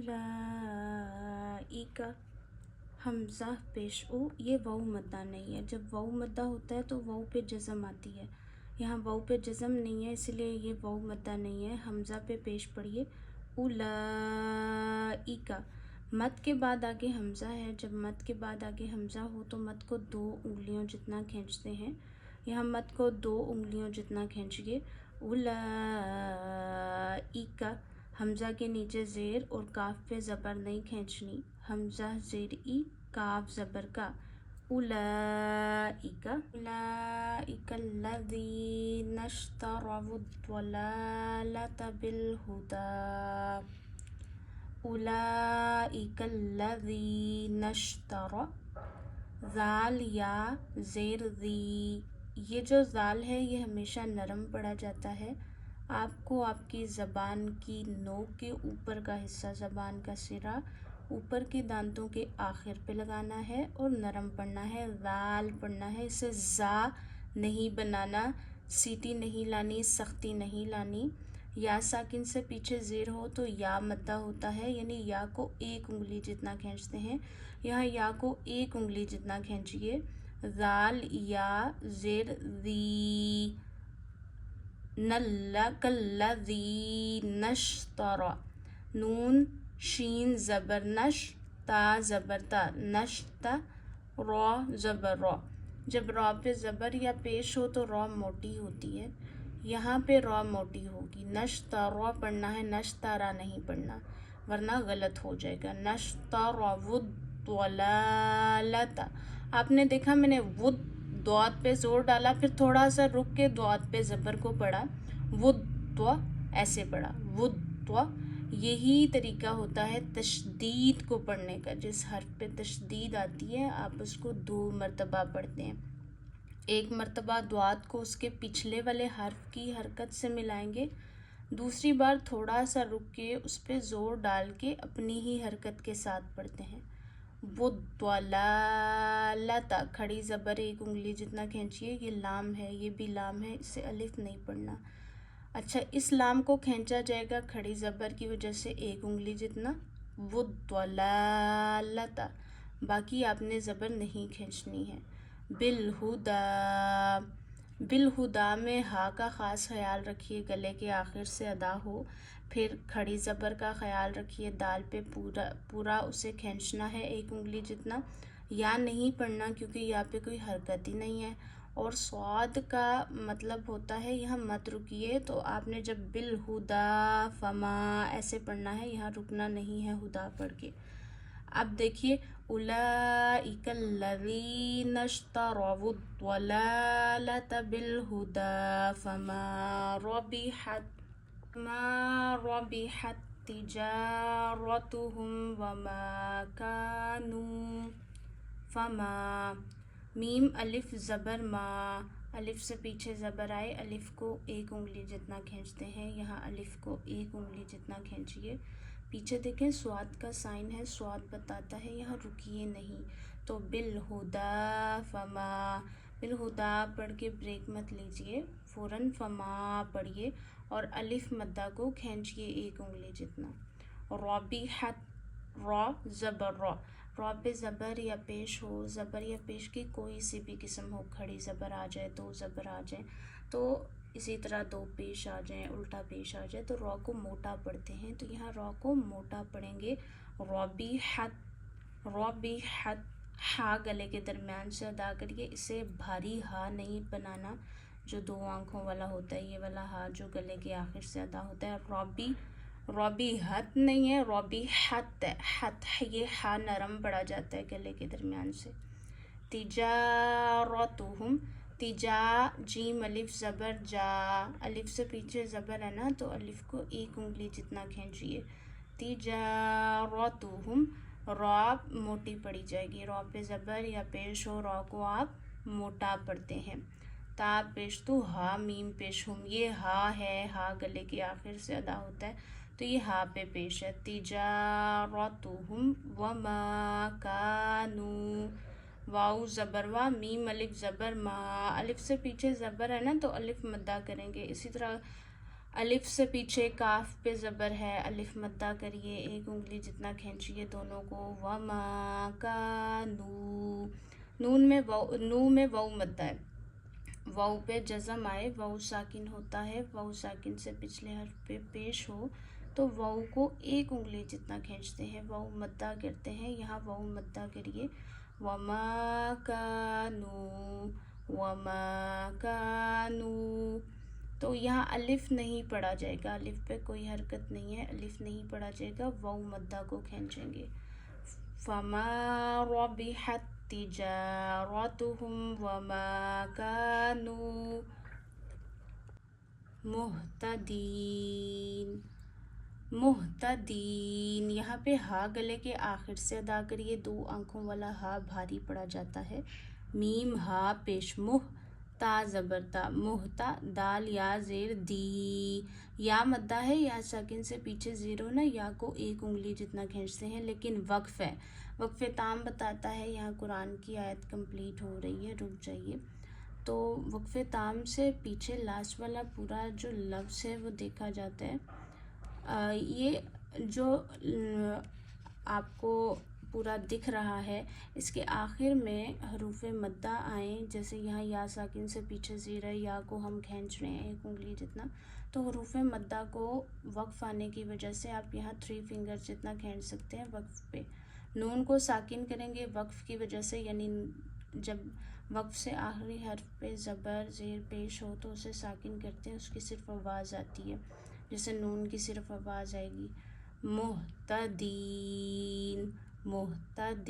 उलाइका, हमज़ा पेश ओ, ये वाउ मद्दा नहीं है। जब वाउ मद्दा होता है तो वाउ पे जज़म आती है, यहाँ वाउ पे जज़म नहीं है, इसलिए ये वाउ मद्दा नहीं है। हमज़ा पे पेश पढ़िए उलाइका। मद के बाद आगे हमज़ा है, जब मद के बाद आगे हमज़ा हो तो मद को 2 उंगलियों जितना खींचते हैं। यहाँ मद को 2 उंगलियों जितना खींचिए उलाइका। हमज़ा के नीचे ज़ेर और काफ पे ज़बर नहीं खींचनी, हमज़ा ज़ेर ई, काफ ज़बर का। उलाइका उलाइका लज़ीना इश्तरवु ज़लालता बिलहुदा, उलाइका लज़ीना इश्तरौ, ज़ाल या ज़ेर ज़ी। ये जो ज़ाल है ये हमेशा नरम पढ़ा जाता है। आपको आपकी ज़बान की नोक के ऊपर का हिस्सा, ज़बान का सिरा ऊपर के दांतों के आखिर पे लगाना है और नरम पढ़ना है, ज़ाल पढ़ना है। इसे ज़ा नहीं बनाना, सीटी नहीं लानी, सख्ती नहीं लानी। या साकिन से पीछे ज़ेर हो तो या मद्दा होता है, यानी या को 1 उंगली जितना खींचते हैं। यहाँ या को 1 उंगली जितना खींचिए, ज़ाल या ज़ेर ज़ी। नल्ला कल्लज़ी नश्तरा, नून शीन ज़बर नश, ता ज़बर ता, नश्ता, रॉ ज़बर रॉ। जब रॉ पे ज़बर या पेश हो तो रॉ मोटी होती है, यहाँ पे रॉ मोटी होगी। नश्तरा पढ़ना है, नश्तरा नहीं पढ़ना वरना गलत हो जाएगा। नश्तरवु ज़लालता, आपने देखा मैंने वुद दौत पे ज़ोर डाला, फिर थोड़ा सा रुक के दौत पे ज़बर को पढ़ा, वुद ऐसे पढ़ा, वुद। यही तरीका होता है तशदीद को पढ़ने का। जिस हर्फ पे तशदीद आती है आप उसको 2 मरतबा पढ़ते हैं। 1 मरतबा द्वात को उसके पिछले वाले हर्फ की हरकत से मिलाएंगे, दूसरी बार थोड़ा सा रुक के उस पर ज़ोर डाल के अपनी ही हरकत के साथ पढ़ते हैं। वो द्वलालता, खड़ी ज़बर 1 उंगली जितना खींचिए, ये लाम है, ये भी लाम है, इससे अलिफ नहीं पढ़ना। अच्छा, इस लाम को खींचा जाएगा खड़ी ज़बर की वजह से 1 उंगली जितना, वो द्वलालता। बाकी आपने ज़बर नहीं खींचनी है। बिलहुदा, बिलहुदा में हा का ख़ास ख्याल रखिए, गले के आखिर से अदा हो। फिर खड़ी ज़बर का ख्याल रखिए, दाल पे पूरा उसे खींचना है 1 उंगली जितना। या नहीं पढ़ना क्योंकि यहाँ पे कोई हरकत ही नहीं है। और स्वाद का मतलब होता है यहाँ मत रुकिए, तो आपने जब बिलहुदा फमा ऐसे पढ़ना है, यहाँ रुकना नहीं है हुदा पढ़ के। अब देखिए उलाइका लज़ीना इश्तरवु ज़लालता बिलहुदा फमा रबिहत तिजारतुहुम वमा कानू। फमा, मीम अलिफ ज़बर मा, अलिफ से पीछे ज़बर आए, अलिफ को 1 उंगली जितना खींचते हैं। यहाँ अलिफ को 1 उंगली जितना खींचिए। पीछे देखें स्वाद का साइन है, स्वाद बताता है, यहाँ रुकिए नहीं। तो बिलहुदा फमा, बिलहुदा पढ़ के ब्रेक मत लीजिए, फ़ौरन फमा पढ़िए और अलिफ मद्दा को खींचिए 1 उंगली जितना। रबिहत, रॉ ज़बर रॉ, रॉ पे ज़बर या पेश हो, ज़बर या पेश की कोई सी भी किस्म हो, खड़ी ज़बर आ जाए, 2 ज़बर आ जाए, तो इसी तरह 2 पेश आ जाएं, उल्टा पेश आ जाए तो रॉ को मोटा पढ़ते हैं। तो यहाँ रॉ को मोटा पढ़ेंगे। रबिहत, रबिहत, हा गले के दरमियान से अदा करिए, इसे भारी हा नहीं बनाना जो 2 आँखों वाला होता है, ये वाला हा जो गले के आखिर से अदा होता है। रबिहत नहीं है, रबिहत, हत, ये हा नरम पड़ा जाता है गले के दरमियान से। तिजारतुहुम, तिजा जीम अलिफ ज़बर जा, अलिफ से पीछे ज़बर है ना, तो अलिफ को 1 उंगली जितना खींचिए। तिजारतुहुम, रॉ मोटी पड़ी जाएगी, रॉ पे ज़बर या पेश हो, रॉ को आप मोटा पढ़ते हैं। ता पेश तो हा मीम पेश हुम, ये हा है, हा गले के आखिर से अदा होता है तो ये हा पे पेश है। तिजारतुहुम वमा कानू, वाउ ज़बर वा, मीम अलिफ ज़बर मा, अलिफ से पीछे ज़बर है ना तो अलिफ मद्दा करेंगे। इसी तरह الف سے پیچھے کاف پہ زبر ہے، الف مدہ کریے، ایک انگلی جتنا کھینچیے دونوں کو، وما کانو، نو میں واو مدہ ہے، واو پہ جزم آئے، واو ساکن ہوتا ہے، واو ساکن سے پچھلے حرف پہ پیش ہو تو واو کو ایک انگلی جتنا کھینچتے ہیں، واو مدہ کرتے ہیں، یہاں واو مدہ کریے، وما کانو، وما کانو، تو یہاں الف نہیں پڑھا جائے گا، الف پہ کوئی حرکت نہیں ہے، الف نہیں پڑھا جائے گا، واو مدہ کو کھینچیں گے، فما ربحت تجارتهم وما كانوا مہتدین، مہتدین، یہاں پہ ہا گلے کے آخر سے ادا کریے، 2 آنکھوں والا ہا بھاری پڑا جاتا ہے، میم ہا پیش مہ، تا زبر تا، مہتا، دال یا زیر دی، یا مدہ ہے، یا ساکن سے پیچھے زیرو نا، یا کو ایک انگلی جتنا کھینچتے ہیں، لیکن وقف ہے، وقف تام بتاتا ہے، یہاں قرآن کی آیت کمپلیٹ ہو رہی ہے، رک جائیے، تو وقف تام سے پیچھے لاسٹ والا پورا جو لفظ ہے وہ دیکھا جاتا ہے، یہ جو آپ کو پورا دکھ رہا ہے، اس کے آخر میں حروف مدہ آئیں، جیسے یہاں یا ساکن سے پیچھے زیر ہے، یا کو ہم کھینچ رہے ہیں ایک انگلی جتنا، تو حروف مدہ کو وقف آنے کی وجہ سے آپ یہاں 3 فنگر جتنا کھینچ سکتے ہیں وقف پہ، نون کو ساکن کریں گے وقف کی وجہ سے، یعنی جب وقف سے آخری حرف پہ زبر زیر پیش ہو تو اسے ساکن کرتے ہیں، اس کی صرف آواز آتی ہے، جیسے نون کی صرف آواز آئے گی، مہتدین، مہتدین۔